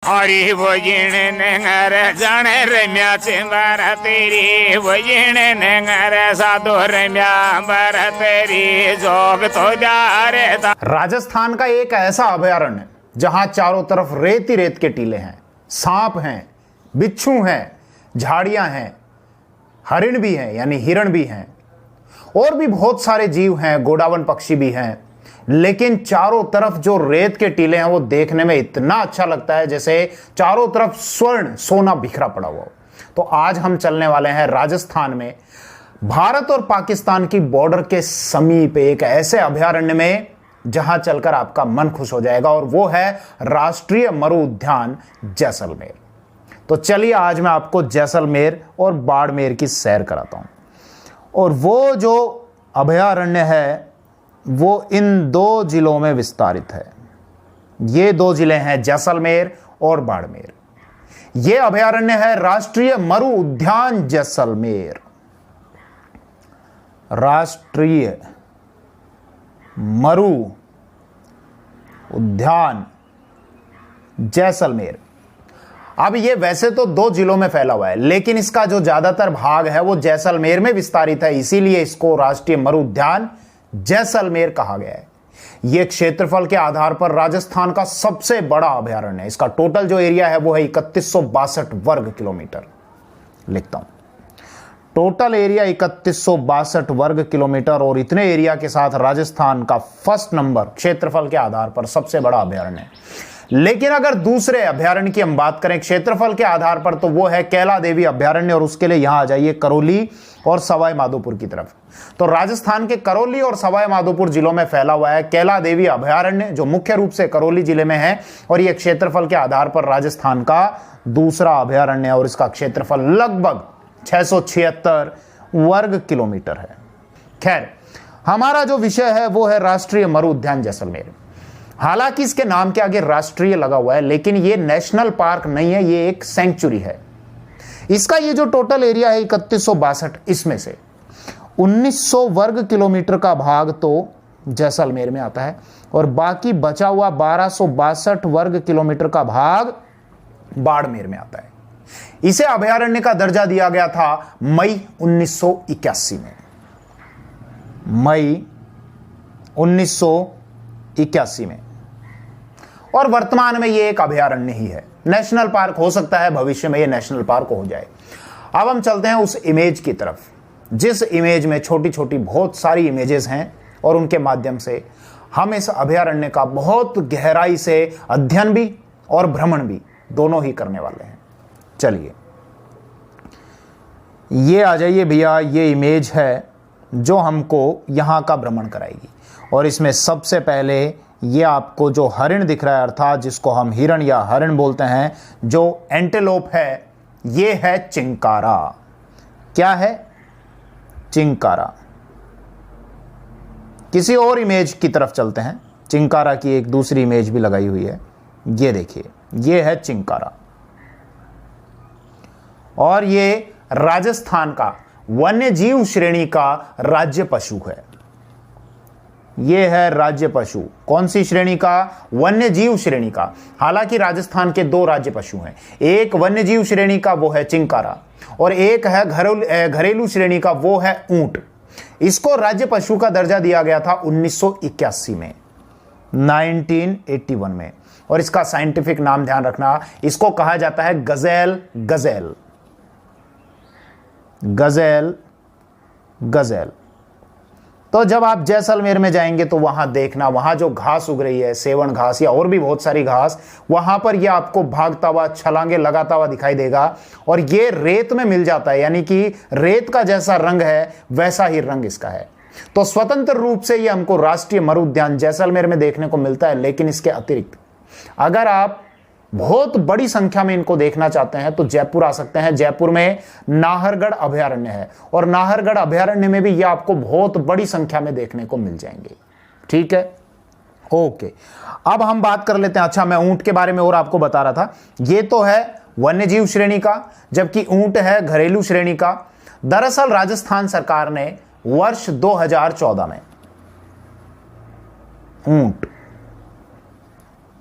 हरी वजीण नगर जाने रम्या चिंबर तेरी वजीण नगर साधु रम्या बर तेरी जोग तो जा रे। राजस्थान का एक ऐसा अभयारण्य जहां चारों तरफ रेत ही रेत के टीले हैं, सांप हैं, बिच्छू हैं, झाड़ियां हैं, हरिण भी हैं यानी हिरण भी हैं, और भी बहुत सारे जीव हैं, गोडावन पक्षी भी हैं। लेकिन चारों तरफ जो रेत के टीले हैं वो देखने में इतना अच्छा लगता है जैसे चारों तरफ स्वर्ण सोना बिखरा पड़ा हुआ हो। तो आज हम चलने वाले हैं राजस्थान में, भारत और पाकिस्तान की बॉर्डर के समीप एक ऐसे अभयारण्य में जहां चलकर आपका मन खुश हो जाएगा, और वो है राष्ट्रीय मरु उद्यान जैसलमेर। तो चलिए आज मैं आपको जैसलमेर और बाड़मेर की सैर कराता हूं। और वो जो अभयारण्य है वो इन दो जिलों में विस्तारित है। ये दो जिले हैं जैसलमेर और बाड़मेर। ये अभयारण्य है राष्ट्रीय मरु उद्यान जैसलमेर। राष्ट्रीय मरु उद्यान जैसलमेर। अब ये वैसे तो दो जिलों में फैला हुआ है, लेकिन इसका जो ज्यादातर भाग है वो जैसलमेर में विस्तारित है, इसीलिए इसको राष्ट्रीय मरु उद्यान जैसलमेर कहा गया है। यह क्षेत्रफल के आधार पर राजस्थान का सबसे बड़ा अभयारण्य है। इसका टोटल जो एरिया है वो है 3162 वर्ग किलोमीटर। लिखता हूं, टोटल एरिया 3162 वर्ग किलोमीटर, और इतने एरिया के साथ राजस्थान का फर्स्ट नंबर क्षेत्रफल के आधार पर सबसे बड़ा अभयारण्य है। लेकिन अगर दूसरे अभयारण्य की हम बात करें क्षेत्रफल के आधार पर, तो वो है कैला देवी अभयारण्य, और उसके लिए यहां आ जाइए करौली और सवाई माधोपुर की तरफ। तो राजस्थान के करौली और सवाई माधोपुर जिलों में फैला हुआ है कैला देवी अभयारण्य, जो मुख्य रूप से करौली जिले में है, और यह क्षेत्रफल के आधार पर राजस्थान का दूसरा अभयारण्य है, और इसका क्षेत्रफल लगभग 676 वर्ग किलोमीटर है। खैर, हमारा जो विषय है वो है राष्ट्रीय मरु उद्यान जैसलमेर। हालांकि इसके नाम के आगे राष्ट्रीय लगा हुआ है, लेकिन ये नेशनल पार्क नहीं है, ये एक सेंचुरी है। इसका ये जो टोटल एरिया है 3162, इसमें से 1900 वर्ग किलोमीटर का भाग तो जैसलमेर में आता है, और बाकी बचा हुआ 1262 वर्ग किलोमीटर का भाग बाड़मेर में आता है। इसे अभयारण्य का दर्जा दिया गया था मई 1981 में। मई 1981 में, और वर्तमान में यह एक अभयारण्य ही है। नेशनल पार्क हो सकता है भविष्य में यह नेशनल पार्क हो जाए। अब हम चलते हैं उस इमेज की तरफ, जिस इमेज में छोटी छोटी बहुत सारी इमेजेस हैं, और उनके माध्यम से हम इस अभयारण्य का बहुत गहराई से अध्ययन भी और भ्रमण भी दोनों ही करने वाले हैं। चलिए ये आ जाइए भैया, ये इमेज है जो हमको यहां का भ्रमण कराएगी। और इसमें सबसे पहले ये आपको जो हरिण दिख रहा है, अर्थात जिसको हम हिरण या हरिण बोलते हैं, जो एंटेलोप है, ये है चिंकारा। क्या है? चिंकारा। किसी और इमेज की तरफ चलते हैं। चिंकारा की एक दूसरी इमेज भी लगाई हुई है, ये देखिए, ये है चिंकारा। और ये राजस्थान का वन्य जीव श्रेणी का राज्य पशु है। यह है राज्य पशु। कौन सी श्रेणी का? वन्य जीव श्रेणी का। हालांकि राजस्थान के दो राज्य पशु हैं, एक वन्य जीव श्रेणी का वो है चिंकारा, और एक है घरेलू श्रेणी का वो है ऊंट। इसको राज्य पशु का दर्जा दिया गया था 1981 में, 1981 में। और इसका साइंटिफिक नाम ध्यान रखना, इसको कहा जाता है गजेल। Gazelle Gazelle Gazelle. तो जब आप जैसलमेर में जाएंगे तो वहां देखना, वहां जो घास उग रही है, सेवण घास या और भी बहुत सारी घास, वहां पर यह आपको भागता हुआ, छलांगे लगाता हुआ दिखाई देगा। और ये रेत में मिल जाता है, यानी कि रेत का जैसा रंग है वैसा ही रंग इसका है। तो स्वतंत्र रूप से यह हमको राष्ट्रीय मरु उद्यान जैसलमेर में देखने को मिलता है। लेकिन इसके अतिरिक्त अगर आप बहुत बड़ी संख्या में इनको देखना चाहते हैं तो जयपुर आ सकते हैं। जयपुर में नाहरगढ़ अभयारण्य है, और नाहरगढ़ अभयारण्य में भी ये आपको बहुत बड़ी संख्या में देखने को मिल जाएंगे। ठीक है, ओके। अब हम बात कर लेते हैं, अच्छा मैं ऊंट के बारे में और आपको बता रहा था, ये तो है वन्यजीव श्रेणी का, जबकि ऊंट है घरेलू श्रेणी का। दरअसल राजस्थान सरकार ने वर्ष 2014 में ऊंट,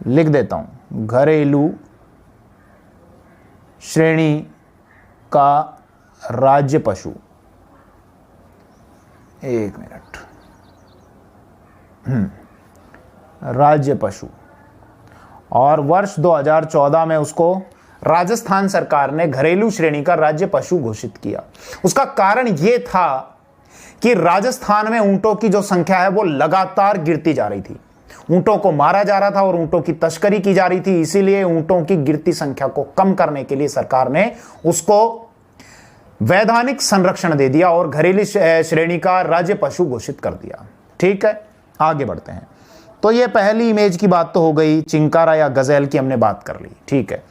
लिख देता हूं, घरेलू श्रेणी का राज्य पशु, एक मिनट, राज्य पशु, और वर्ष 2014 में उसको राजस्थान सरकार ने घरेलू श्रेणी का राज्य पशु घोषित किया। उसका कारण यह था कि राजस्थान में ऊंटों की जो संख्या है वो लगातार गिरती जा रही थी। ऊंटों को मारा जा रहा था और ऊंटों की तस्करी की जा रही थी। इसीलिए ऊंटों की गिरती संख्या को कम करने के लिए सरकार ने उसको वैधानिक संरक्षण दे दिया और घरेलू श्रेणी का राज्य पशु घोषित कर दिया। ठीक है, आगे बढ़ते हैं। तो ये पहली इमेज की बात तो हो गई, चिंकारा या गजेल की हमने बात कर ली। ठीक है,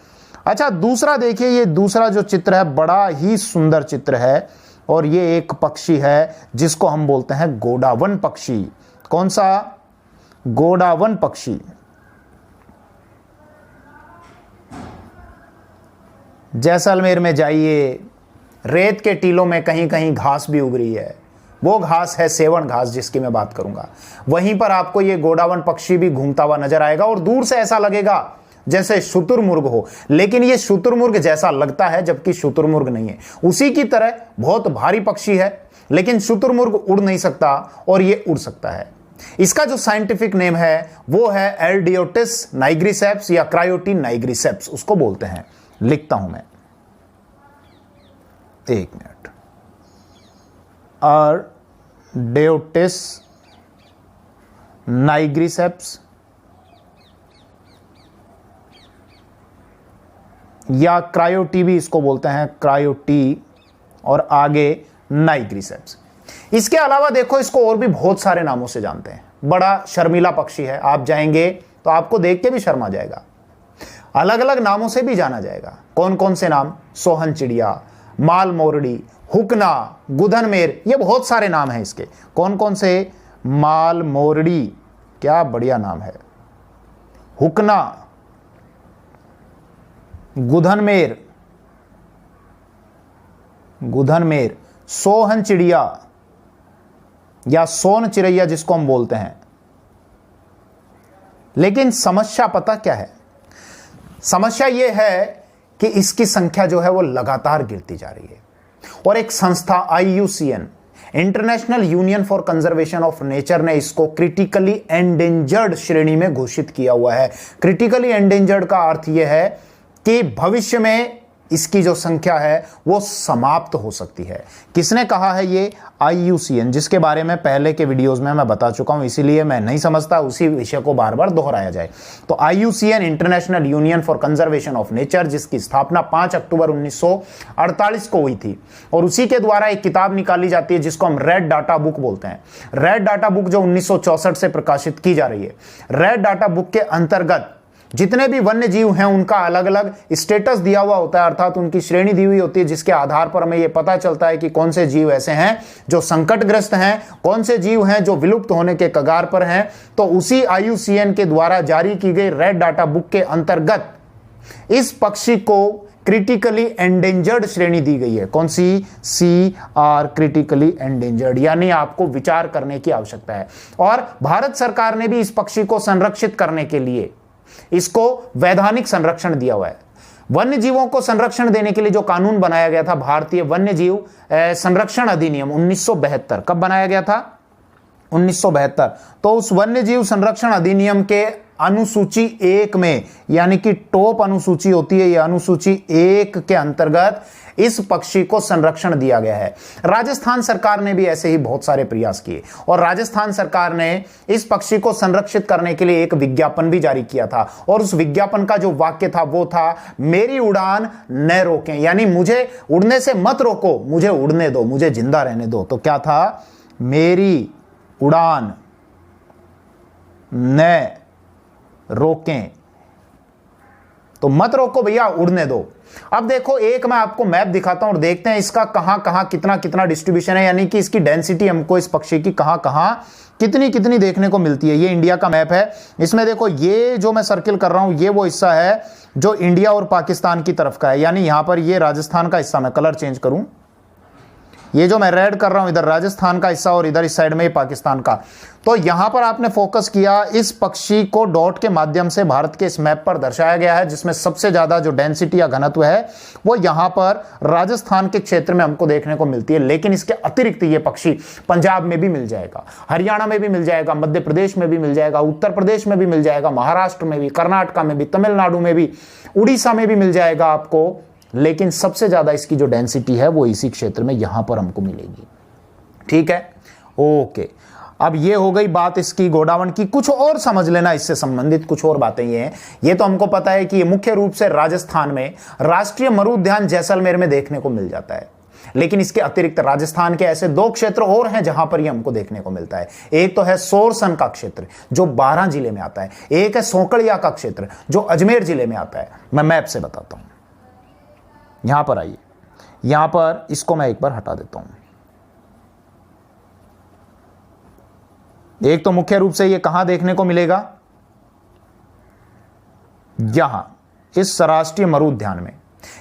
अच्छा दूसरा देखिए, ये दूसरा जो चित्र है बड़ा ही सुंदर चित्र है और ये एक पक्षी है जिसको हम बोलते हैं गोडावन पक्षी। कौन सा? गोडावन पक्षी। जैसलमेर में जाइए, रेत के टीलों में कहीं कहीं घास भी उग रही है। वो घास है सेवण घास जिसकी मैं बात करूंगा। वहीं पर आपको ये गोडावन पक्षी भी घूमता हुआ नजर आएगा और दूर से ऐसा लगेगा जैसे शुतुरमुर्ग हो, लेकिन ये शुतुरमुर्ग जैसा लगता है जबकि शुतुरमुर्ग नहीं है। उसी की तरह बहुत भारी पक्षी है, लेकिन शुतुरमुर्ग उड़ नहीं सकता और ये उड़ सकता है। इसका जो साइंटिफिक नेम है वो है एल्डियोटिस नाइग्रिसेप्स या क्रायोटी नाइग्रिसेप्स उसको बोलते हैं। लिखता हूं मैं, एक मिनट, एल्डियोटिस नाइग्रिसेप्स या क्रायोटी भी इसको बोलते हैं, क्रायोटी और आगे नाइग्रिसेप्स। इसके अलावा देखो इसको और भी बहुत सारे नामों से जानते हैं। बड़ा शर्मीला पक्षी है, आप जाएंगे तो आपको देख के भी शर्म आ जाएगा। अलग अलग नामों से भी जाना जाएगा। कौन कौन से नाम? सोहन चिड़िया, माल मोरडी, हुकना, गुधनमेर, ये बहुत सारे नाम हैं इसके। कौन कौन से? माल मोरडी, क्या बढ़िया नाम है, हुकना, गुधनमेर, गुधनमेर, सोहन चिड़िया या सोन चिड़ैया जिसको हम बोलते हैं। लेकिन समस्या पता क्या है? समस्या यह है कि इसकी संख्या जो है वो लगातार गिरती जा रही है और एक संस्था IUCN, international union for conservation of nature, ने इसको क्रिटिकली एंडेंजर्ड श्रेणी में घोषित किया हुआ है। क्रिटिकली एंडेंजर्ड का अर्थ यह है कि भविष्य में इसकी जो संख्या है वो समाप्त हो सकती है। किसने कहा है ये? IUCN, जिसके बारे में पहले के वीडियोस में मैं बता चुका हूं, इसीलिए मैं नहीं समझता उसी विषय को बार बार दोहराया जाए। तो IUCN, international union for conservation of nature, जिसकी स्थापना 5 अक्टूबर 1948 को हुई थी और उसी के द्वारा एक किताब निकाली जाती है जिसको हम रेड डाटा बुक बोलते हैं। रेड डाटा बुक जो 1964 से प्रकाशित की जा रही है। रेड डाटा बुक के अंतर्गत जितने भी वन्य जीव हैं उनका अलग अलग स्टेटस दिया हुआ होता है, अर्थात उनकी श्रेणी दी हुई होती है, जिसके आधार पर हमें यह पता चलता है कि कौन से जीव ऐसे हैं जो संकटग्रस्त हैं, कौन से जीव हैं जो विलुप्त होने के कगार पर हैं। तो उसी IUCN के द्वारा जारी की गई रेड डाटा बुक के अंतर्गत इस पक्षी को क्रिटिकली एंडेंजर्ड श्रेणी दी गई है। कौन सी? CR, क्रिटिकली एंडेंजर्ड, यानी आपको विचार करने की आवश्यकता है। और भारत सरकार ने भी इस पक्षी को संरक्षित करने के लिए इसको वैधानिक संरक्षण दिया हुआ है। वन्य जीवों को संरक्षण देने के लिए जो कानून बनाया गया था, भारतीय वन्य जीव संरक्षण अधिनियम 1972, कब बनाया गया था? 1972। तो उस वन्य जीव संरक्षण अधिनियम के अनुसूची 1 में, यानी कि टॉप अनुसूची होती है, यह अनुसूची 1 के अंतर्गत इस पक्षी को संरक्षण दिया गया है। राजस्थान सरकार ने भी ऐसे ही बहुत सारे प्रयास किए और राजस्थान सरकार ने इस पक्षी को संरक्षित करने के लिए एक विज्ञापन भी जारी किया था और उस विज्ञापन का जो वाक्य था वो था, मेरी उड़ान न रोकें, यानी मुझे उड़ने से मत रोको, मुझे उड़ने दो, मुझे जिंदा रहने दो। तो क्या था? मेरी उड़ान न रोकें, तो मत रोको भैया, उड़ने दो। अब देखो एक मैं आपको मैप दिखाता हूं और देखते हैं इसका कहां कहां कितना कितना डिस्ट्रीब्यूशन है, यानी कि इसकी डेंसिटी हमको इस पक्षी की कहां कहां कितनी कितनी देखने को मिलती है। ये इंडिया का मैप है। इसमें देखो ये जो मैं सर्किल कर रहा हूं ये वो हिस्सा है जो इंडिया और पाकिस्तान की तरफ का है, यानी यहां पर ये राजस्थान का हिस्सा, मैं कलर चेंज करूं, ये जो मैं रेड कर रहा हूं इधर राजस्थान का हिस्सा और इधर इस साइड में पाकिस्तान का, तो यहां पर आपने फोकस किया, इस पक्षी को डॉट के माध्यम से भारत के इस मैप पर दर्शाया गया है, जिसमें सबसे ज्यादा जो डेंसिटी या घनत्व है वो यहां पर राजस्थान के क्षेत्र में हमको देखने को मिलती है। लेकिन इसके अतिरिक्त ये पक्षी पंजाब में भी मिल जाएगा, हरियाणा में भी मिल जाएगा, मध्य प्रदेश में भी मिल जाएगा, उत्तर प्रदेश में भी मिल जाएगा, महाराष्ट्र में भी, कर्नाटक में भी, तमिलनाडु में भी, उड़ीसा में भी मिल जाएगा आपको। लेकिन सबसे ज्यादा इसकी जो डेंसिटी है वो इसी क्षेत्र में यहां पर हमको मिलेगी। ठीक है, ओके। अब ये हो गई बात इसकी गोडावण की। कुछ और समझ लेना इससे संबंधित कुछ और बातें ये हैं। ये तो हमको पता है कि ये मुख्य रूप से राजस्थान में राष्ट्रीय मरु उद्यान जैसलमेर में देखने को मिल जाता है। लेकिन इसके अतिरिक्त राजस्थान के ऐसे 2 क्षेत्र और हैं जहां पर ये हमको देखने को मिलता है। एक तो है सोरसन का क्षेत्र जो 12 जिले में आता है, एक है सोकड़िया का क्षेत्र जो अजमेर जिले में आता है। मैं मैप से बताता हूं, यहां पर आइए, यहां पर इसको मैं एक बार हटा देता हूं। एक तो मुख्य रूप से ये कहां देखने को मिलेगा, यहां इस राष्ट्रीय मरु उद्यान में।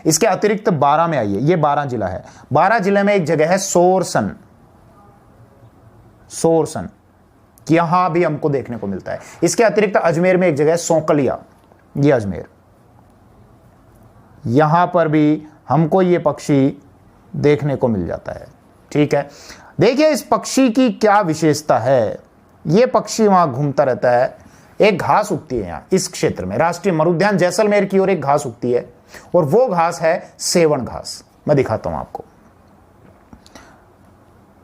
इसके अतिरिक्त 12 में आइए, ये 12 जिला है, 12 जिले में एक जगह है सोरसन, सोरसन यहां भी हमको देखने को मिलता है। इसके अतिरिक्त अजमेर में एक जगह है सोकलिया, ये अजमेर, यहां पर भी हमको ये पक्षी देखने को मिल जाता है। ठीक है, देखिए इस पक्षी की क्या विशेषता है। ये पक्षी वहां घूमता रहता है, एक घास उगती है यहां इस क्षेत्र में, राष्ट्रीय मरु उद्यान जैसलमेर की ओर एक घास उगती है और वो घास है सेवन घास। मैं दिखाता हूं आपको,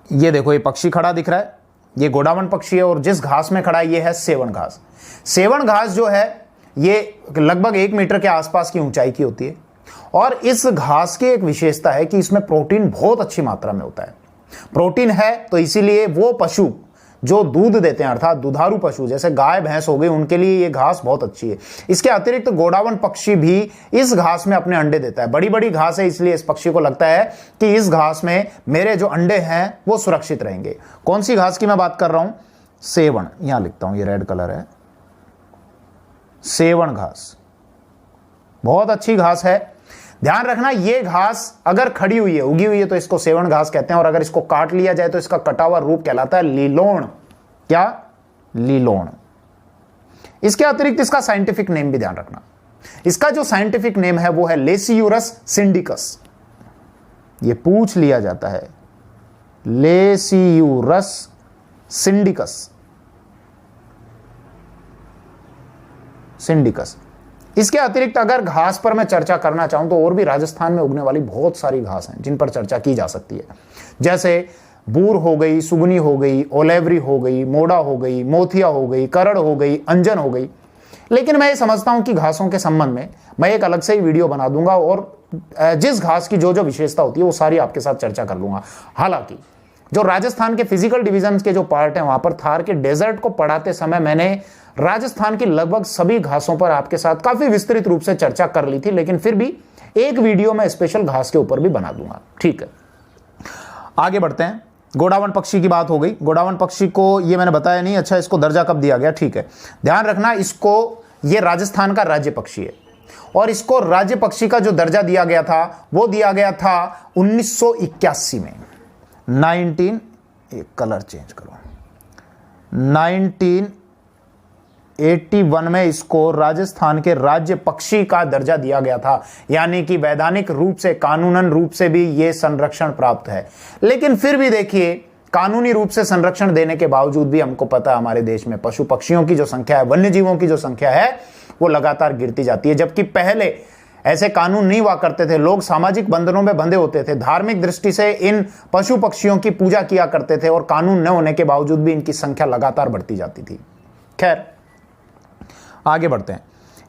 ये देखो ये पक्षी खड़ा दिख रहा है, ये गोडावण पक्षी है और जिस घास में खड़ा है ये है सेवन घास। सेवन घास जो है ये लगभग 1 मीटर के आसपास की ऊंचाई की होती है और इस घास की एक विशेषता है कि इसमें प्रोटीन बहुत अच्छी मात्रा में होता है। प्रोटीन है तो इसीलिए वो पशु जो दूध देते हैं अर्थात दुधारू पशु जैसे गाय भैंस हो गई उनके लिए ये घास बहुत अच्छी है। इसके अतिरिक्त गोडावण पक्षी भी इस घास में अपने अंडे देता है। बड़ी बड़ी घास है इसलिए इस पक्षी को लगता है कि इस घास में मेरे जो अंडे हैं वो सुरक्षित रहेंगे। कौन सी घास की मैं बात कर रहा हूं, सेवण, यहां लिखता हूं, ये रेड कलर है, सेवण घास बहुत अच्छी घास है। ध्यान रखना ये घास अगर खड़ी हुई है, उगी हुई है तो इसको सेवण घास कहते हैं और अगर इसको काट लिया जाए तो इसका कटा हुआ रूप कहलाता है लीलोण। क्या, लीलोण। इसके अतिरिक्त इसका साइंटिफिक नेम भी ध्यान रखना, इसका जो साइंटिफिक नेम है वो है लेसियूरस सिंडिकस। ये पूछ लिया जाता है, लेसियूरस सिंडिकस, सिंडिकस। इसके अतिरिक्त अगर घास पर मैं चर्चा करना चाहूं तो और भी राजस्थान में उगने वाली बहुत सारी घास हैं जिन पर चर्चा की जा सकती है, जैसे बूर हो गई, सुगनी हो गई, ओलेवरी हो गई, मोड़ा हो गई, मोथिया हो गई, करड़ हो गई, अंजन हो गई। लेकिन मैं ये समझता हूं कि घासों के संबंध में मैं एक अलग से ही वीडियो बना दूंगा और जिस घास की जो जो विशेषता होती है वो सारी आपके साथ चर्चा कर लूंगा। हालांकि जो राजस्थान के फिजिकल डिवीजन के जो पार्ट है वहां पर थार के डेजर्ट को पढ़ाते समय मैंने राजस्थान की लगभग सभी घासों पर आपके साथ काफी विस्तृत रूप से चर्चा कर ली थी, लेकिन फिर भी एक वीडियो में स्पेशल घास के ऊपर भी बना दूंगा। ठीक है, आगे बढ़ते हैं। गोडावण पक्षी की बात हो गई। गोडावण पक्षी को ये मैंने बताया नहीं, अच्छा इसको दर्जा कब दिया गया, ठीक है ध्यान रखना, इसको ये राजस्थान का राज्य पक्षी है और इसको राज्य पक्षी का जो दर्जा दिया गया था वो दिया गया था 1981 में। कलर चेंज करो, 1981 में इसको राजस्थान के राज्य पक्षी का दर्जा दिया गया था, यानी कि वैधानिक रूप से, कानूनन रूप से भी ये संरक्षण प्राप्त है। लेकिन फिर भी देखिए, कानूनी रूप से संरक्षण देने के बावजूद भी हमको पता है हमारे देश में पशु पक्षियों की जो संख्या है, वन्य जीवों की जो संख्या है वो लगातार गिरती जाती है। जबकि पहले ऐसे कानून नहीं हुआ करते थे, लोग सामाजिक बंधनों में बंधे होते थे, धार्मिक दृष्टि से इन पशु पक्षियों की पूजा किया करते थे और कानून न होने के बावजूद भी इनकी संख्या लगातार बढ़ती जाती थी। खैर आगे बढ़ते हैं।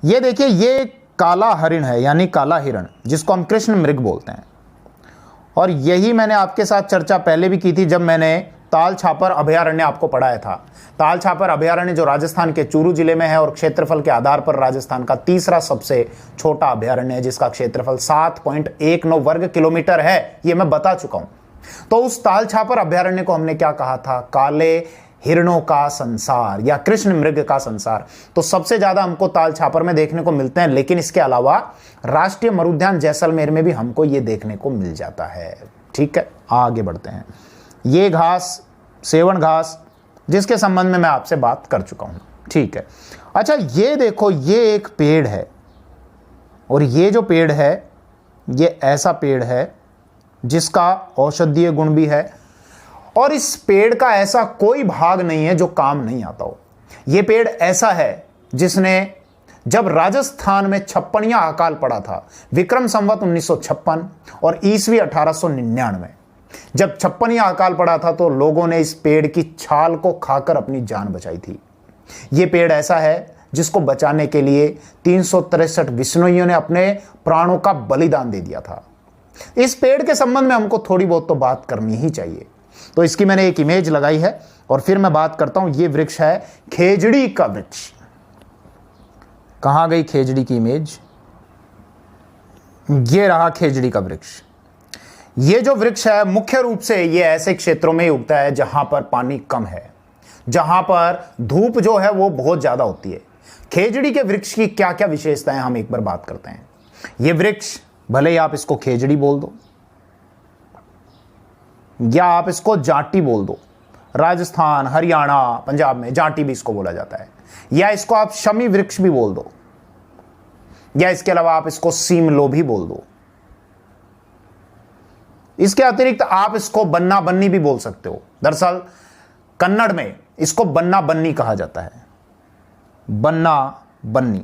ये देखिए, ये काला हरिण है, यानी काला हिरण, जिसको हम कृष्ण मृग बोलते हैं। और यही मैंने आपके साथ चर्चा पहले भी की थी जब मैंने ताल छापर अभयारण्य आपको पढ़ाया था। ताल छापर अभयारण्य जो राजस्थान के चूरू जिले में है और क्षेत्रफल के आधार पर राजस्थान का तीसरा सबसे छोटा अभयारण्य है, जिसका क्षेत्रफल 7.19 वर्ग किलोमीटर है, ये मैं बता चुका हूं। तो उस ताल छापर अभयारण्य को हमने क्या कहा था, काले हिरणों का संसार या कृष्ण मृग का संसार। तो सबसे ज्यादा हमको ताल छापर में देखने को मिलते हैं, लेकिन इसके अलावा राष्ट्रीय मरुद्यान जैसलमेर में भी हमको ये देखने को मिल जाता है। ठीक है, आगे बढ़ते हैं। ये घास सेवन घास जिसके संबंध में मैं आपसे बात कर चुका हूं, ठीक है। अच्छा, ये देखो, ये एक पेड़ है और ये जो पेड़ है ये ऐसा पेड़ है जिसका औषधीय गुण भी है और इस पेड़ का ऐसा कोई भाग नहीं है जो काम नहीं आता हो। ये पेड़ ऐसा है जिसने जब राजस्थान में छप्पनिया अकाल पड़ा था, विक्रम संवत 1956 और ईस्वी 1899, जब छप्पनिया अकाल पड़ा था तो लोगों ने इस पेड़ की छाल को खाकर अपनी जान बचाई थी। यह पेड़ ऐसा है जिसको बचाने के लिए 363 विश्नोइयों ने अपने प्राणों का बलिदान दे दिया था। इस पेड़ के संबंध में हमको थोड़ी बहुत तो बात करनी ही चाहिए, तो इसकी मैंने एक इमेज लगाई है और फिर मैं बात करता हूं। यह वृक्ष है खेजड़ी का वृक्ष। कहां गई खेजड़ी की इमेज? यह रहा खेजड़ी का वृक्ष। यह जो वृक्ष है मुख्य रूप से यह ऐसे क्षेत्रों में उगता है जहां पर पानी कम है, जहां पर धूप जो है वो बहुत ज्यादा होती है। खेजड़ी के वृक्ष की क्या क्या विशेषताएं हम एक बार बात करते हैं। यह वृक्ष, भले ही आप इसको खेजड़ी बोल दो या आप इसको जाटी बोल दो, राजस्थान, हरियाणा, पंजाब में जाटी भी इसको बोला जाता है, या इसको आप शमी वृक्ष भी बोल दो, या इसके अलावा आप इसको सीमलो भी बोल दो। इसके अतिरिक्त आप इसको बन्ना बन्नी भी बोल सकते हो। दरअसल कन्नड़ में इसको बन्ना बन्नी कहा जाता है, बन्ना बन्नी।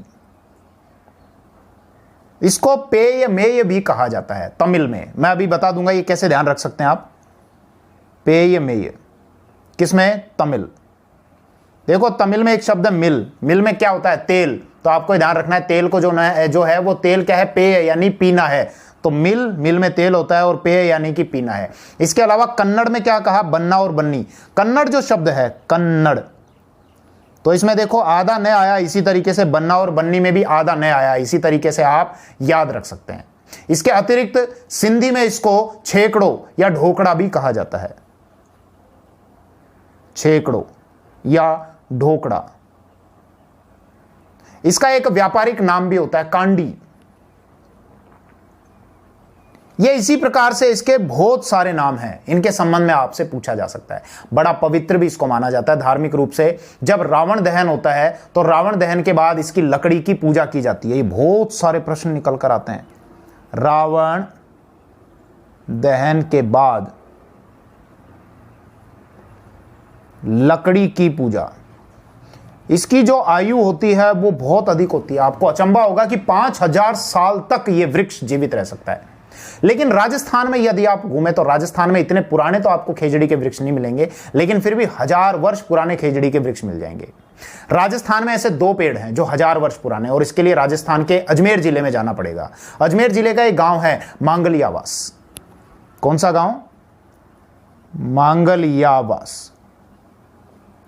इसको पेय मेय भी कहा जाता है तमिल में। मैं अभी बता दूंगा ये कैसे ध्यान रख सकते हैं आप। पेय मेय किसमें? तमिल। देखो तमिल में एक शब्द है मिल। मिल में क्या होता है? तेल। तो आपको ध्यान रखना है तेल को जो है वो तेल क्या है? पेय यानी पीना है। तो मिल में तेल होता है और पेय यानी कि पीना है। इसके अलावा कन्नड़ में क्या कहा? बन्ना और बन्नी। कन्नड़ जो शब्द है कन्नड़, तो इसमें देखो आधा न आया, इसी तरीके से बन्ना और बन्नी में भी आधा न आया, इसी तरीके से आप याद रख सकते हैं। इसके अतिरिक्त सिंधी में इसको छेकड़ो या ढोकड़ा भी कहा जाता है। छेकड़ो या ढोकड़ा। इसका एक व्यापारिक नाम भी होता है कांडी। ये इसी प्रकार से इसके बहुत सारे नाम हैं, इनके संबंध में आपसे पूछा जा सकता है। बड़ा पवित्र भी इसको माना जाता है धार्मिक रूप से। जब रावण दहन होता है तो रावण दहन के बाद इसकी लकड़ी की पूजा की जाती है। ये बहुत सारे प्रश्न निकल कर आते हैं। रावण दहन के बाद लकड़ी की पूजा, इसकी जो आयु होती है वो बहुत अधिक होती है। आपको अचंभा होगा कि 5000 साल तक ये वृक्ष जीवित रह सकता है। लेकिन राजस्थान में यदि आप घूमें तो राजस्थान में इतने पुराने तो आपको खेजड़ी के वृक्ष नहीं मिलेंगे, लेकिन फिर भी 1000 वर्ष पुराने खेजड़ी के वृक्ष मिल जाएंगे। राजस्थान में ऐसे 2 पेड़ हैं जो 1000 वर्ष पुराने, और इसके लिए राजस्थान के अजमेर जिले में जाना पड़ेगा। अजमेर जिले का एक गांव है मांगलियावास। कौन सा गांव? मांगलियावास।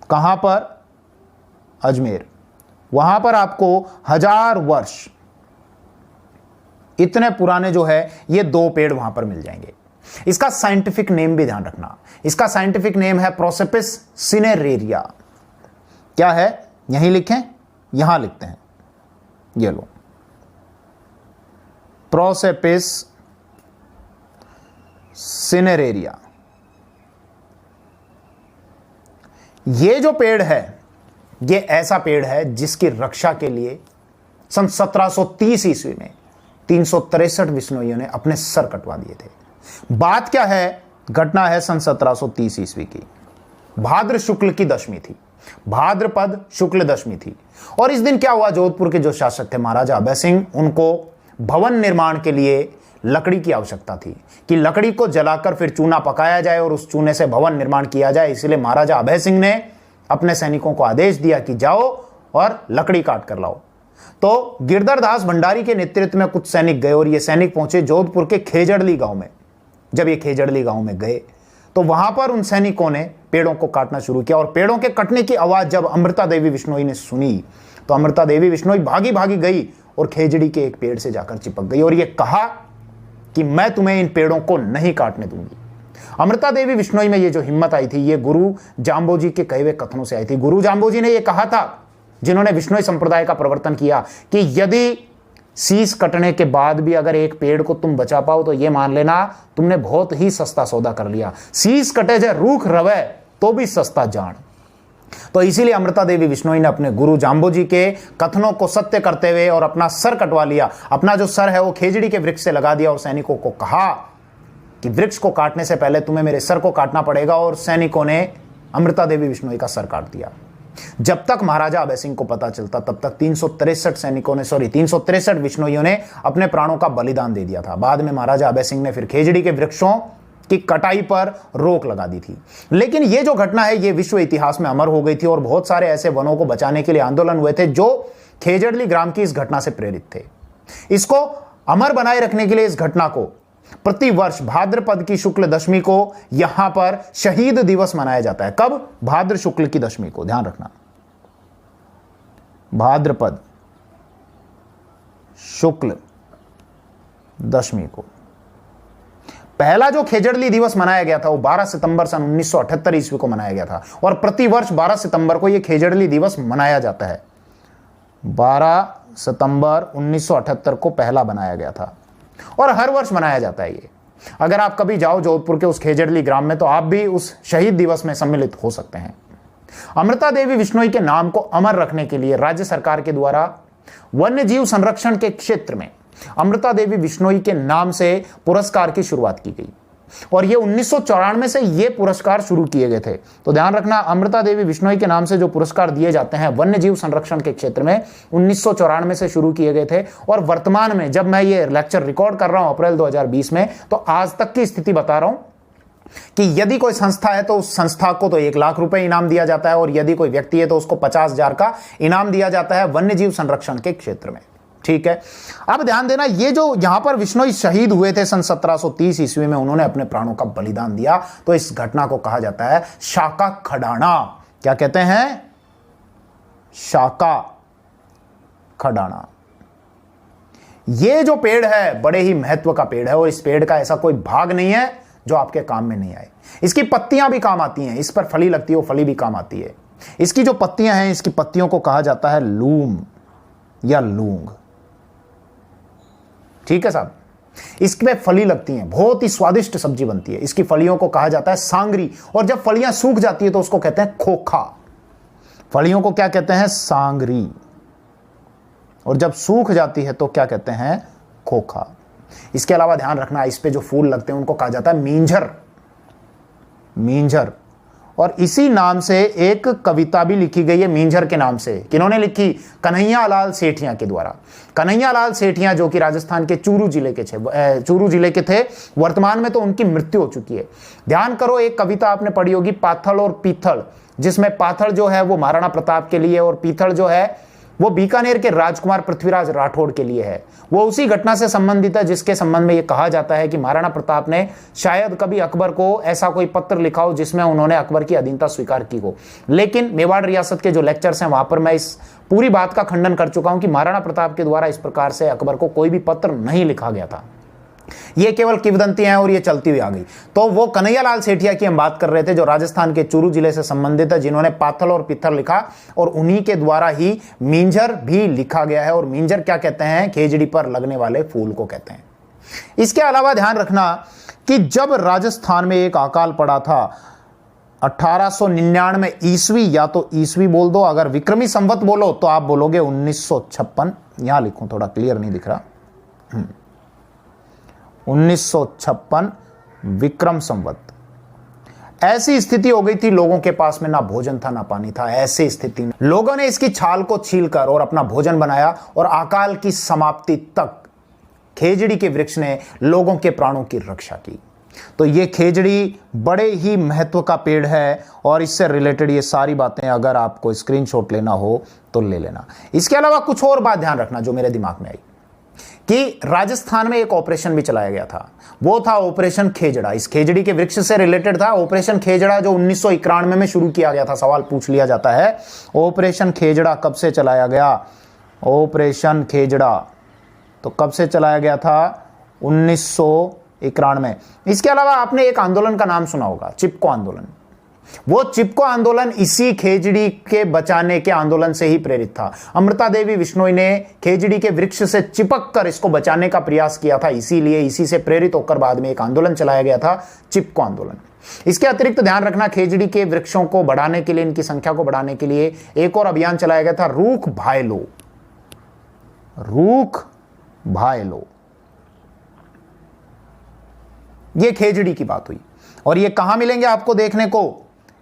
कहां पर? अजमेर। वहां पर आपको 1000 वर्ष इतने पुराने जो है ये 2 पेड़ वहां पर मिल जाएंगे। इसका साइंटिफिक नेम भी ध्यान रखना। इसका साइंटिफिक नेम है प्रोसेपिस सिनेरेरिया। क्या है? यहीं लिखें, यहां लिखते हैं, ये लो, प्रोसेपिस सिनेरेरिया। ये जो पेड़ है ये ऐसा पेड़ है जिसकी रक्षा के लिए सन 1730 ईस्वी में 363 विश्नोइयों ने अपने सर कटवा दिए थे। बात क्या है? घटना है सन 1730 ईस्वी की। भाद्र शुक्ल की दशमी थी, भाद्रपद शुक्ल दशमी थी। और इस दिन क्या हुआ? जोधपुर के जो शासक थे महाराजा अभय सिंह, उनको भवन निर्माण के लिए लकड़ी की आवश्यकता थी कि लकड़ी को जलाकर फिर चूना पकाया जाए और उस चूने से भवन निर्माण किया जाए। इसलिए महाराजा अभय सिंह ने अपने सैनिकों को आदेश दिया कि जाओ और लकड़ी काट कर लाओ। तो गिरधर दास भंडारी के नेतृत्व में कुछ सैनिक गए और ये सैनिक पहुंचे जोधपुर के खेजड़ली गांव में। जब ये खेजड़ली गांव में गए तो वहां पर उन सैनिकों ने पेड़ों को काटना शुरू किया, और पेड़ों के कटने की आवाज जब अमृता देवी विश्नोई ने सुनी तो अमृता देवी विश्नोई भागी भागी गई और खेजड़ी के एक पेड़ से जाकर चिपक गई और ये कहा कि मैं तुम्हें इन पेड़ों को नहीं काटने दूंगी। अमृता देवी विश्नोई में ये जो हिम्मत आई थी ये गुरु जाम्बोजी के कहे हुए कथनों से आई थी। गुरु जाम्बोजी ने ये कहा था, जिन्होंने विश्नोई संप्रदाय का प्रवर्तन किया, कि यदि शीश कटने के बाद भी अगर एक पेड़ को तुम बचा पाओ तो यह मान लेना तुमने बहुत ही सस्ता सौदा कर लिया। शीश कटे जाए रूख रवे तो भी सस्ता जान। तो इसीलिए अमृता देवी बिश्नोई ने अपने गुरु जाम्बोजी के कथनों को सत्य करते हुए और अपना सर कटवा लिया। अपना जो सर है वो खेजड़ी के वृक्ष से लगा दिया और सैनिकों को कहा कि वृक्ष को काटने से पहले तुम्हें मेरे सर को काटना पड़ेगा। और सैनिकों ने अमृता देवी बिश्नोई का सर काट दिया। जब तक महाराजा अभय सिंह को पता चलता तब तक 363 बिश्नोइयों ने अपने प्राणों का बलिदान दे दिया था। बाद में महाराजा अभय सिंह ने फिर खेजड़ी के वृक्षों की कटाई पर रोक लगा दी थी। लेकिन यह जो घटना है यह विश्व इतिहास में अमर हो गई थी और बहुत सारे ऐसे वनों को बचाने के लिए आंदोलन हुए थे जो खेजड़ली ग्राम की इस घटना से प्रेरित थे। इसको अमर बनाए रखने के लिए इस घटना को प्रतिवर्ष भाद्रपद की शुक्ल दशमी को यहां पर शहीद दिवस मनाया जाता है। कब? भाद्र शुक्ल की दशमी को, ध्यान रखना, भाद्रपद शुक्ल दशमी को। पहला जो खेजड़ली दिवस मनाया गया था वो 12 सितंबर सन 1978 ईस्वी को मनाया गया था और प्रतिवर्ष 12 सितंबर को यह खेजड़ली दिवस मनाया जाता है। 12 सितंबर 1978 को पहला बनाया गया था और हर वर्ष मनाया जाता है ये। अगर आप कभी जाओ जोधपुर के उस खेजड़ली ग्राम में तो आप भी उस शहीद दिवस में सम्मिलित हो सकते हैं। अमृता देवी बिश्नोई के नाम को अमर रखने के लिए राज्य सरकार के द्वारा वन्य जीव संरक्षण के क्षेत्र में अमृता देवी बिश्नोई के नाम से पुरस्कार की शुरुआत की गई और ये 1994 से ये पुरस्कार शुरू किए गए थे। तो ध्यान रखना, अमृता देवी बिश्नोई के नाम से जो पुरस्कार दिए जाते हैं वन्य जीव संरक्षण के क्षेत्र में 1994 से शुरू किए गए थे और वर्तमान में जब मैं ये लेक्चर रिकॉर्ड कर रहा हूं अप्रैल 2020 में, तो आज तक की स्थिति बता रहा हूं कि यदि कोई संस्था है तो उस संस्था को तो 1 लाख रुपए इनाम दिया जाता है और यदि कोई व्यक्ति है तो उसको 50,000 का इनाम दिया जाता है वन्य जीव संरक्षण के क्षेत्र में। ठीक है, अब ध्यान देना, ये जो यहां पर बिश्नोई शहीद हुए थे सन 1730 ईस्वी में, उन्होंने अपने प्राणों का बलिदान दिया। तो इस घटना को कहा जाता है शाका खडाना। क्या कहते हैं? शाका खडाना। ये जो पेड़ है बड़े ही महत्व का पेड़ है और इस पेड़ का ऐसा कोई भाग नहीं है जो आपके काम में नहीं आए। इसकी पत्तियां भी काम आती हैं, इस पर फली लगती है, वो फली भी काम आती है। इसकी जो पत्तियां हैं, इसकी पत्तियों को कहा जाता है लूम या लूंग। ठीक है साहब, इसमें फली लगती हैं, बहुत ही स्वादिष्ट सब्जी बनती है। इसकी फलियों को कहा जाता है सांगरी और जब फलियां सूख जाती है तो उसको कहते हैं खोखा। फलियों को क्या कहते हैं? सांगरी। और जब सूख जाती है तो क्या कहते हैं? खोखा। इसके अलावा ध्यान रखना, इस पे जो फूल लगते हैं उनको कहा जाता है मींझर। मींझर। और इसी नाम से एक कविता भी लिखी गई है मींझर के नाम से। किन्होंने लिखी? कन्हैया लाल सेठिया के द्वारा। कन्हैया लाल सेठिया जो कि राजस्थान के चूरू जिले के थे, वर्तमान में तो उनकी मृत्यु हो चुकी है। ध्यान करो, एक कविता आपने पढ़ी होगी पाथल और पीथल, जिसमें पाथल जो है वो महाराणा प्रताप के लिए और पीथल जो है वो बीकानेर के राजकुमार पृथ्वीराज राठौड़ के लिए है। वो उसी घटना से संबंधित है जिसके संबंध में ये कहा जाता है कि महाराणा प्रताप ने शायद कभी अकबर को ऐसा कोई पत्र लिखा हो जिसमें उन्होंने अकबर की अधीनता स्वीकार की हो। लेकिन मेवाड़ रियासत के जो लेक्चर्स हैं वहां पर मैं इस पूरी बात का खंडन कर चुका हूं कि महाराणा प्रताप के द्वारा इस प्रकार से अकबर को कोई भी पत्र नहीं लिखा गया था। ये केवल किंवदंतियां हैं और ये चलती हुई आ गई। तो वो कन्हैया लाल सेठिया की हम बात कर रहे थे जो राजस्थान के चूरू जिले से संबंधित है, जिन्होंने पाथल और पिथल लिखा और उन्हीं के द्वारा ही मींझर भी लिखा गया है। और मींझर क्या कहते हैं? खेजड़ी पर लगने वाले फूल को कहते हैं। इसके अलावा ध्यान रखना कि जब राजस्थान में एक अकाल पड़ा था 1899 ईस्वी, या तो ईस्वी बोल दो, अगर विक्रमी संवत बोलो तो आप बोलोगे 1956। यहां लिखूं, थोड़ा क्लियर नहीं दिख रहा। 1956 विक्रम संवत। ऐसी स्थिति हो गई थी, लोगों के पास में ना भोजन था ना पानी था। ऐसी स्थिति में लोगों ने इसकी छाल को छीलकर और अपना भोजन बनाया और अकाल की समाप्ति तक खेजड़ी के वृक्ष ने लोगों के प्राणों की रक्षा की। तो ये खेजड़ी बड़े ही महत्व का पेड़ है और इससे रिलेटेड ये सारी बातें अगर आपको स्क्रीनशॉट लेना हो तो ले लेना। इसके अलावा कुछ और बात ध्यान रखना जो मेरे दिमाग में आई कि राजस्थान में एक ऑपरेशन भी चलाया गया था, वो था ऑपरेशन खेजड़ा। इस खेजड़ी के वृक्ष से रिलेटेड था ऑपरेशन खेजड़ा जो 1991 में शुरू किया गया था। सवाल पूछ लिया जाता है ऑपरेशन खेजड़ा कब से चलाया गया? ऑपरेशन खेजड़ा तो कब से चलाया गया था? 1991 में। इसके अलावा आपने एक आंदोलन का नाम सुना होगा, चिपको आंदोलन। वो चिपको आंदोलन इसी खेजड़ी के बचाने के आंदोलन से ही प्रेरित था। अमृता देवी बिश्नोई ने खेजड़ी के वृक्ष से चिपक कर इसको बचाने का प्रयास किया था, इसीलिए इसी से प्रेरित होकर बाद में एक आंदोलन चलाया गया था, चिपको आंदोलन। इसके अतिरिक्त ध्यान रखना, खेजड़ी के वृक्षों को बढ़ाने के लिए, इनकी संख्या को बढ़ाने के लिए एक और अभियान चलाया गया था, रूख भाए लो। रूख भाए लो, ये खेजड़ी की बात हुई। और ये कहां मिलेंगे आपको देखने को?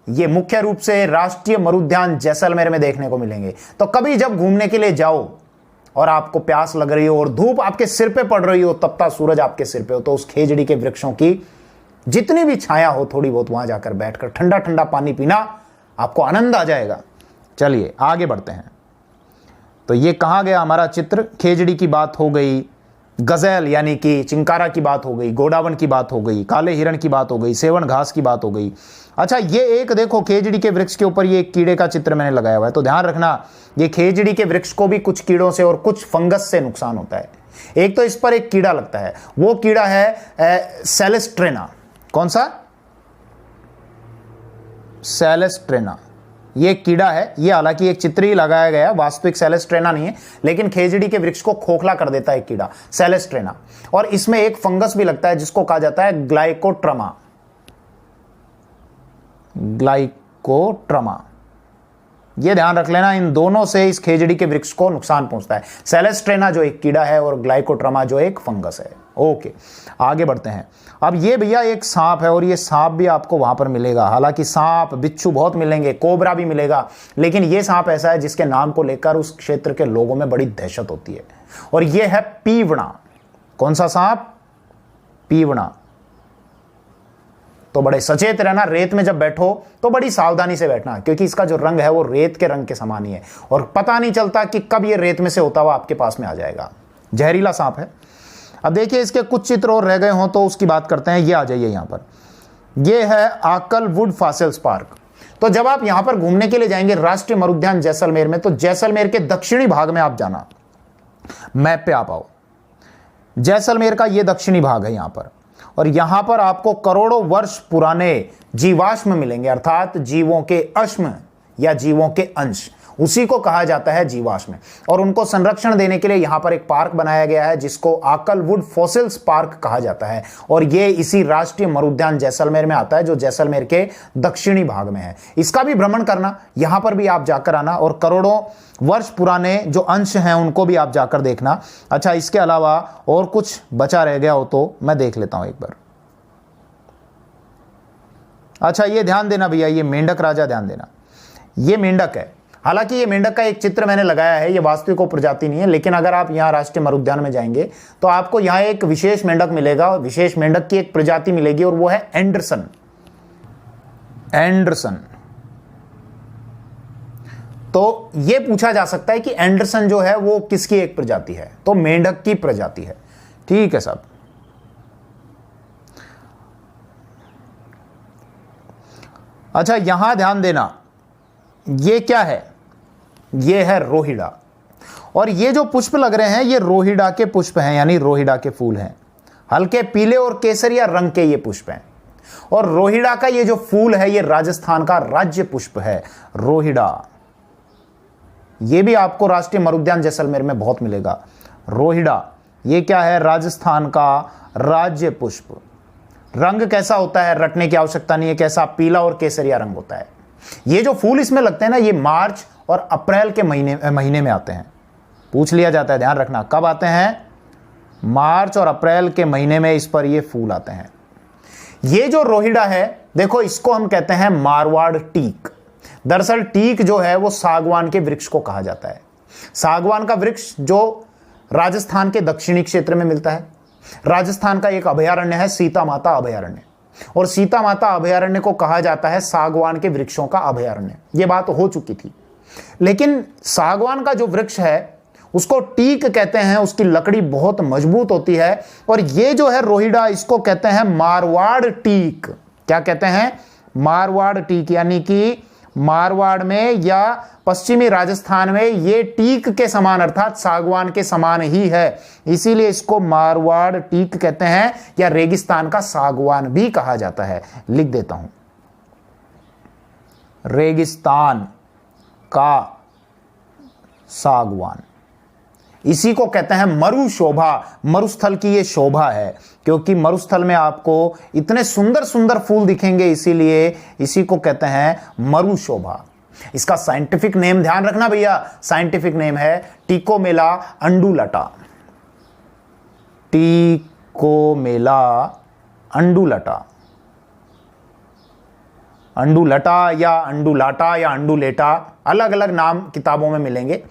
ये मुख्य रूप से राष्ट्रीय मरुद्यान जैसलमेर में देखने को मिलेंगे। तो कभी जब घूमने के लिए जाओ और आपको प्यास लग रही हो और धूप आपके सिर पे पड़ रही हो, तपता सूरज आपके सिर पे हो, तो उस खेजड़ी के वृक्षों की जितनी भी छाया हो थोड़ी बहुत, वहां जाकर बैठकर ठंडा ठंडा पानी पीना, आपको आनंद आ जाएगा। चलिए आगे बढ़ते हैं। तो ये कहां गया हमारा चित्र? खेजड़ी की बात हो गई, गजल यानी कि चिंकारा की बात हो गई, गोडावन की बात हो गई, काले हिरण की बात हो गई, सेवन घास की बात हो गई। अच्छा, ये एक देखो खेजड़ी के वृक्ष के ऊपर ये एक कीड़े का चित्र मैंने लगाया हुआ है। तो ध्यान रखना, ये खेजड़ी के वृक्ष को भी कुछ कीड़ों से और कुछ फंगस से नुकसान होता है। एक तो इस पर एक कीड़ा लगता है, वो कीड़ा है सेलेस्ट्रेना। कौन सा? सेलेस्ट्रेना। ये कीड़ा है, ये हालांकि एक चित्र ही लगाया गया, वास्तविक सेलेस्ट्रेना नहीं है, लेकिन खेजड़ी के वृक्ष को खोखला कर देता है कीड़ा, सेलेस्ट्रेना। और इसमें एक फंगस भी लगता है जिसको कहा जाता है ग्लाइकोट्रमा। ग्लाइकोट्रमा, ये ध्यान रख लेना, इन दोनों से इस खेजड़ी के वृक्ष को नुकसान पहुंचता है। सेलेस्ट्रेना जो एक कीड़ा है और ग्लाइकोट्रमा जो एक फंगस है। ओके, आगे बढ़ते हैं। अब ये भैया एक सांप है और ये सांप भी आपको वहां पर मिलेगा। हालांकि सांप बिच्छू बहुत मिलेंगे, कोबरा भी मिलेगा, लेकिन ये सांप ऐसा है जिसके नाम को लेकर उस क्षेत्र के लोगों में बड़ी दहशत होती है, और ये है पीवड़ा। कौन सा सांप? पीवड़ा। तो बड़े सचेत रहना, रेत में जब बैठो तो बड़ी सावधानी से बैठना, क्योंकि इसका जो रंग है वो रेत के रंग के समान ही है, और पता नहीं चलता कि कब ये रेत में से होता हुआ आपके पास में आ जाएगा। जहरीला सांप है। अब देखिए इसके कुछ चित्र और रह गए हों तो उसकी बात करते हैं। ये आ जाइए यहां पर, ये है आकल वुड फॉसिल्स पार्क। तो जब आप यहां पर घूमने के लिए जाएंगे राष्ट्रीय मरुद्यान जैसलमेर में, तो जैसलमेर के दक्षिणी भाग में आप जाना, मैप पे आप आओ। जैसलमेर का ये दक्षिणी भाग है यहां पर, और यहां पर आपको करोड़ों वर्ष पुराने जीवाश्म मिलेंगे, अर्थात जीवों के अश्म या जीवों के अंश, उसी को कहा जाता है जीवाश्म। और उनको संरक्षण देने के लिए यहां पर एक पार्क बनाया गया है जिसको आकल वुड फॉसिल्स पार्क कहा जाता है, और ये इसी राष्ट्रीय मरुद्यान जैसलमेर में आता है जो जैसलमेर के दक्षिणी भाग में है। इसका भी भ्रमण करना, यहां पर भी आप जाकर आना, और करोड़ों वर्ष पुराने जो अंश हैं उनको भी आप जाकर देखना। अच्छा, इसके अलावा और कुछ बचा रह गया हो तो मैं देख लेता हूं एक बार। अच्छा, ये ध्यान देना भैया, ये मेंढक राजा, ध्यान देना, ये मेंढक है। हालांकि ये मेंढक का एक चित्र मैंने लगाया है, ये वास्तविक प्रजाति नहीं है, लेकिन अगर आप यहाँ राष्ट्रीय मरुद्यान में जाएंगे तो आपको यहाँ एक विशेष मेंढक मिलेगा, विशेष मेंढक की एक प्रजाति मिलेगी, और वो है एंडरसन। एंडरसन। तो ये पूछा जा सकता है कि एंडरसन जो है वो किसकी एक प्रजाति है? तो मेंढक की प्रजाति है। ठीक है साहब। अच्छा, यहां ध्यान देना, ये क्या है? ये है रोहिड़ा, और ये जो पुष्प लग रहे हैं ये रोहिड़ा के पुष्प हैं, यानी रोहिड़ा के फूल हैं। हल्के पीले और केसरिया रंग के ये पुष्प हैं, और रोहिड़ा का ये जो फूल है ये राजस्थान का राज्य पुष्प है, रोहिड़ा। ये भी आपको राष्ट्रीय मरुद्यान जैसलमेर में बहुत मिलेगा, रोहिड़ा। ये क्या है? राजस्थान का राज्य पुष्प। रंग कैसा होता है रटने की आवश्यकता नहीं है, कैसा? पीला और केसरिया रंग होता है। ये जो फूल इसमें लगते हैं ना, ये मार्च और अप्रैल के महीने में आते हैं। पूछ लिया जाता है, ध्यान रखना, कब आते हैं? मार्च और अप्रैल के महीने में इस पर ये फूल आते हैं। ये जो रोहिड़ा है, देखो इसको हम कहते हैं मारवाड़ टीक। दरअसल टीक जो है वो सागवान के वृक्ष को कहा जाता है। सागवान का वृक्ष जो राजस्थान के दक्षिणी क्षेत्र में मिलता है। राजस्थान का एक अभयारण्य है सीता माता अभयारण्य, और सीता माता अभयारण्य को कहा जाता है सागवान के वृक्षों का अभयारण्य। यह बात हो चुकी थी, लेकिन सागवान का जो वृक्ष है उसको टीक कहते हैं, उसकी लकड़ी बहुत मजबूत होती है। और ये जो है रोहिड़ा, इसको कहते हैं मारवाड़ टीक। क्या कहते हैं? मारवाड़ टीक, यानी कि मारवाड़ में या पश्चिमी राजस्थान में ये टीक के समान, अर्थात सागवान के समान ही है, इसीलिए इसको मारवाड़ टीक कहते हैं, या रेगिस्तान का सागवान भी कहा जाता है। लिख देता हूं। रेगिस्तान का सागवान। इसी को कहते हैं मरु शोभा। मरुस्थल की ये शोभा है, क्योंकि मरुस्थल में आपको इतने सुंदर सुंदर फूल दिखेंगे, इसीलिए इसी को कहते हैं मरु शोभा। इसका साइंटिफिक नेम ध्यान रखना भैया, साइंटिफिक नेम है टिकोमेला अंडुलटा। टिकोमेला अंडुलटा। अंडुलटा या अंडुलाटा या अंडुलेटा, अलग अलग नाम किताबों में मिलेंगे।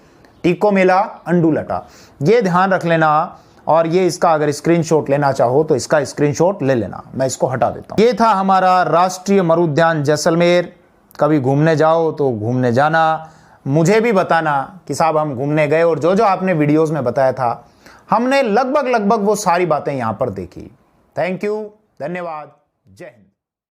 टिकोमेला अंडुलटा, ये ध्यान रख लेना। और ये इसका अगर स्क्रीनशॉट लेना चाहो तो इसका स्क्रीनशॉट ले लेना, मैं इसको हटा देता हूं। ये था हमारा राष्ट्रीय मरुद्यान जैसलमेर। कभी घूमने जाओ तो घूमने जाना, मुझे भी बताना कि साहब हम घूमने गए और जो जो आपने वीडियोस में बताया था हमने लगभग वो सारी बातें यहां पर देखी। थैंक यू, धन्यवाद, जय हिंद।